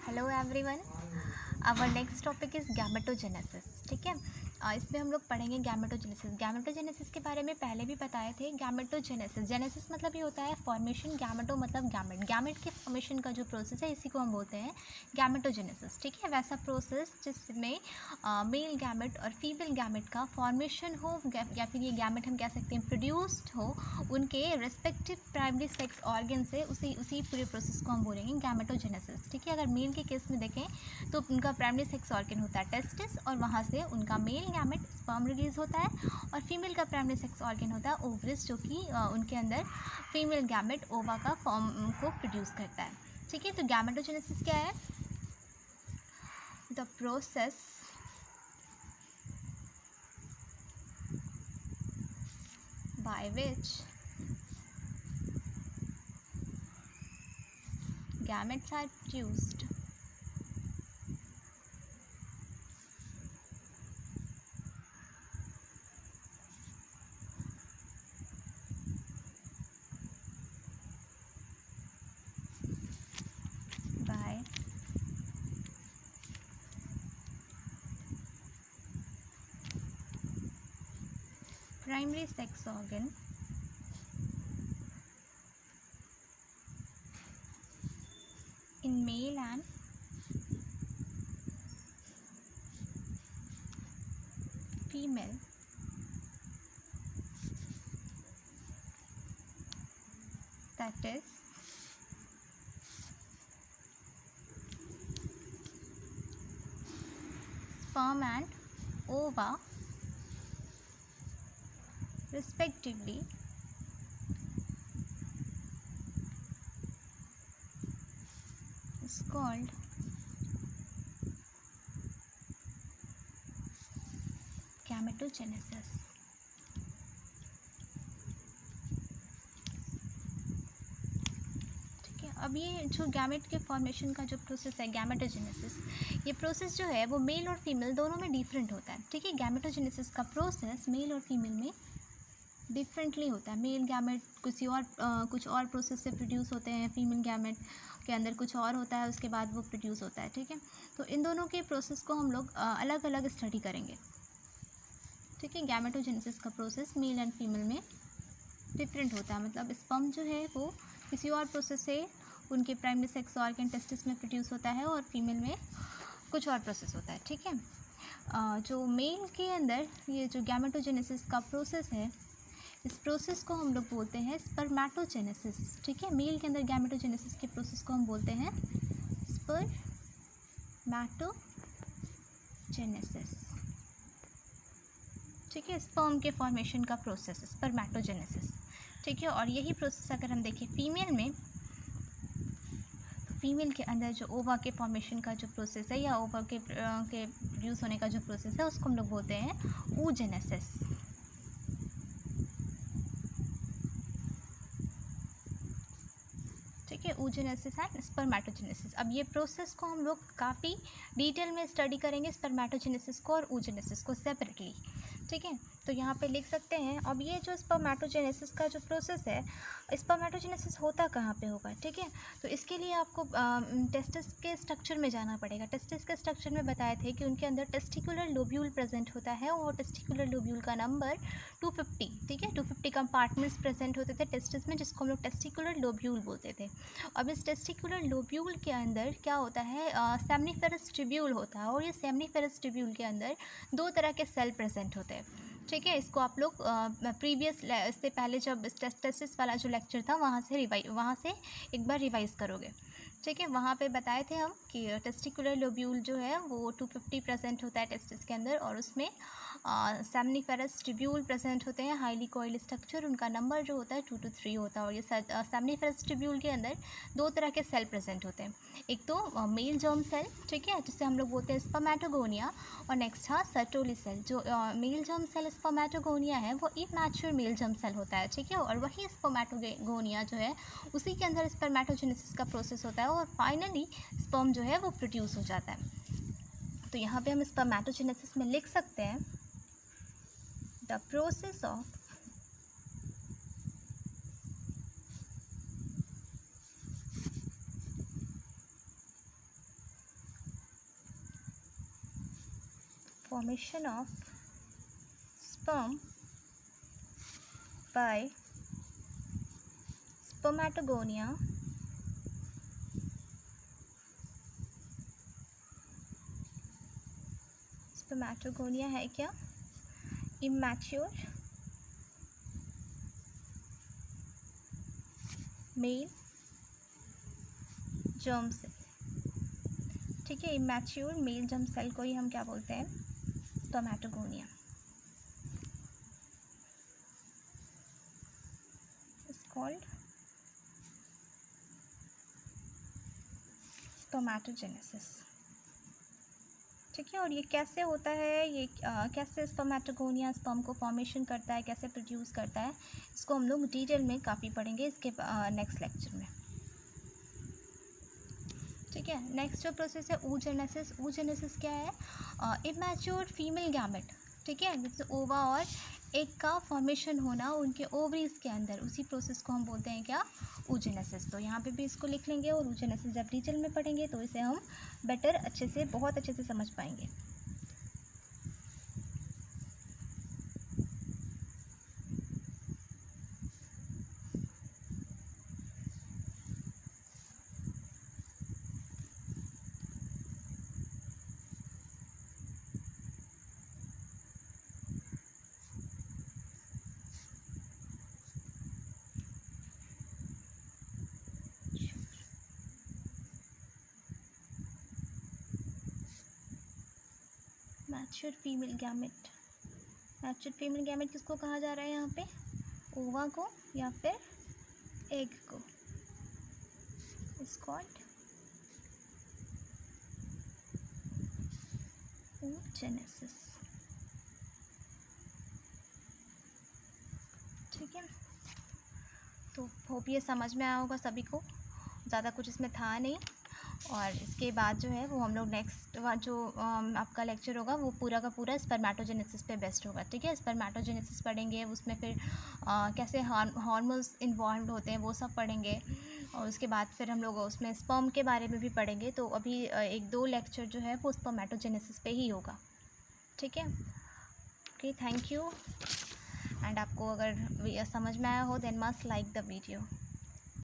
Hello everyone. Our next topic is gametogenesis. ठीक है, इसमें हम लोग पढ़ेंगे गैमेटोजेनेसिस। गैमेटोजेनेसिस के बारे में पहले भी बताए थे। गैमेटोजेनेसिस, जेनेसिस मतलब ये होता है फॉर्मेशन, गैमेटो मतलब गैमेट, गैमेट के फॉर्मेशन का जो प्रोसेस है इसी को हम बोलते हैं गैमेटोजेनेसिस। ठीक है, वैसा प्रोसेस जिसमें मेल गैमेट और फीमेल गैमेट का फॉर्मेशन हो या फिर ये गैमेट हम कह सकते हैं प्रोड्यूस्ड हो उनके रेस्पेक्टिव प्राइमरी सेक्स ऑर्गन से, उसी पूरे प्रोसेस को हम बोलेंगे गैमेटोजेनेसिस। ठीक है, अगर मेल के केस में देखें तो उनका प्राइमरी सेक्स ऑर्गन होता है टेस्टिस और वहाँ से उनका मेल गैमेट स्पर्म रिलीज होता है, और फीमेल का प्राइमरी सेक्स ऑर्गन होता है ओवरिस, जो कि उनके अंदर फीमेल गैमेट ओवा का फॉर्म को प्रोड्यूस करता है। ठीक है, तो गैमेटोजेनेसिस क्या है? The process by which gametes are produced by primary sex organ in male and female that is sperm and ova respectively is called gametogenesis. ठीक है, अब ये जो गैमेट के फॉर्मेशन का जो प्रोसेस है गैमेटोजेनेसिस, ये प्रोसेस जो है वो मेल और फीमेल दोनों में डिफरेंट होता है। ठीक है, गैमेटोजेनेसिस का प्रोसेस मेल और फीमेल में डिफरेंटली होता है। मेल गैमेट कुछ और प्रोसेस से प्रोड्यूस होते हैं, फीमेल गैमेट के अंदर कुछ और होता है, उसके बाद वो प्रोड्यूस होता है। ठीक है, तो इन दोनों के प्रोसेस को हम लोग अलग अलग स्टडी करेंगे। ठीक है, गैमेटोजेनेसिस का प्रोसेस मेल एंड फीमेल में डिफरेंट होता है, मतलब स्पर्म जो है वो किसी और प्रोसेस से उनके प्राइमरी सेक्स ऑर्गन टेस्टिस में प्रोड्यूस होता है और फीमेल में कुछ और प्रोसेस होता है। ठीक है, जो मेल के अंदर ये जो गैमेटोजेनेसिस का प्रोसेस है, इस प्रोसेस को हम लोग बोलते हैं स्पर्मेटोजेनेसिस। ठीक है, मेल के अंदर गैमेटोजेनेसिस के प्रोसेस को हम बोलते हैं स्पर्मेटोजेनेसिस। ठीक है, स्पर्म के फॉर्मेशन का प्रोसेस स्पर्मेटोजेनेसिस। ठीक है, और यही प्रोसेस अगर हम देखें फीमेल में, तो फीमेल के अंदर जो ओवा के फॉर्मेशन का जो प्रोसेस है या ओवा के प्रोड्यूस होने का जो प्रोसेस है उसको हम लोग बोलते हैं oogenesis। ठीक है, oogenesis एंड स्पर्मेटोजेनेसिस। अब ये प्रोसेस को हम लोग काफ़ी डिटेल में स्टडी करेंगे, स्पर्मेटोजेनेसिस को और oogenesis को सेपरेटली। ठीक है, तो यहाँ पे लिख सकते हैं। अब ये जो स्पर्मेटोजेनेसिस का जो प्रोसेस है, स्पर्मेटोजेनेसिस होता कहाँ पे होगा? ठीक है, तो इसके लिए आपको टेस्टिस के स्ट्रक्चर में जाना पड़ेगा। टेस्टिस के स्ट्रक्चर में बताए थे कि उनके अंदर टेस्टिकुलर लोब्यूल प्रेजेंट होता है और टेस्टिकुलर लोब्यूल का नंबर 250। ठीक है, 250 कंपार्टमेंट्स प्रेजेंट होते थे टेस्टिस में, जिसको हम लोग टेस्टिकुलर लोब्यूल बोलते थे। अब इस टेस्टिकुलर लोब्यूल के अंदर क्या होता है? सेमनीफेरस ट्यूब्यूल होता है, और ये सेमनीफेरस ट्यूब्यूल के अंदर दो तरह के सेल प्रेजेंट होते हैं। ठीक है, इसको आप लोग प्रीवियस इससे पहले जब टेस्टिस वाला जो लेक्चर था वहाँ से एक बार रिवाइज़ करोगे। ठीक है, वहाँ पे बताए थे हम कि टेस्टिकुलर लोब्यूल जो है वो 250 प्रेजेंट होता है टेस्टिस के अंदर, और उसमें सेमनीफेरस ट्यूब्यूल प्रेजेंट होते हैं, हाईली कॉइल्ड स्ट्रक्चर, उनका नंबर जो होता है 2 to 3 होता है। और ये सेमनीफेरस ट्यूब्यूल के अंदर दो तरह के सेल प्रेजेंट होते हैं, एक तो मेल जर्म सेल, ठीक है, जिसे हम लोग बोलते हैं स्पर्मेटोगोनिया, और नेक्स्ट था सर्टोली सेल। जो मेल जर्म सेल स्पर्मेटोगोनिया है वो इमैच्योर मेल जर्म सेल होता है। ठीक है, और वही स्पर्मेटोगोनिया जो है उसी के अंदर स्पर्मेटोजेनेसिस का प्रोसेस होता है, और फाइनली स्पर्म जो है वो प्रोड्यूस हो जाता है। तो यहाँ पे हम स्पर्मेटोजेनेसिस में लिख सकते हैं the process of formation of sperm by spermatogonia है क्या? immature मेल जर्म सेल, ठीक है। इमैच्योर मेल जर्म सेल को ही हम क्या बोलते हैं? स्पर्मेटोगोनिया। इज कॉल्ड स्पर्मेटोजेनेसिस, ठीक है। और ये कैसे होता है, ये कैसे स्पर्मेटोगोनिया स्पर्म को फॉर्मेशन करता है, कैसे प्रोड्यूस करता है, इसको हम लोग डिटेल में काफ़ी पढ़ेंगे इसके नेक्स्ट लेक्चर में, ठीक है। नेक्स्ट जो प्रोसेस है oogenesis। oogenesis क्या है? इमैच्योर फीमेल गैमेट, ठीक है, जैसे ओवा और एग का फॉर्मेशन होना उनके ओवरीज के अंदर, उसी प्रोसेस को हम बोलते हैं क्या? oogenesis। तो यहाँ पे भी इसको लिख लेंगे और oogenesis जब डिटेल में पढ़ेंगे तो इसे हम बेटर अच्छे से, बहुत अच्छे से समझ पाएंगे। Mature female gamete, mature female gamete किसको कहा जा रहा है यहाँ पे? ओवा को या फिर एग को। इज कॉल्ड oogenesis, ठीक है। तो होप ये समझ में आया होगा सभी को, ज़्यादा कुछ इसमें था नहीं। और इसके बाद जो है वो हम लोग नेक्स्ट जो आपका लेक्चर होगा वो पूरा का पूरा स्पर्मेटोजेनेसिस पे बेस्ड होगा, ठीक है। स्पर्मेटोजेनेसिस पढ़ेंगे, उसमें फिर कैसे हार्मोन्स इन्वॉल्व होते हैं वो सब पढ़ेंगे, और उसके बाद फिर हम लोग उसमें स्पर्म के बारे में भी पढ़ेंगे। तो अभी 1-2 लेक्चर जो है वो स्पर्मेटोजेनेसिस पे ही होगा, ठीक है। Okay, thank you. एंड आपको अगर समझ में आया हो then must like the video.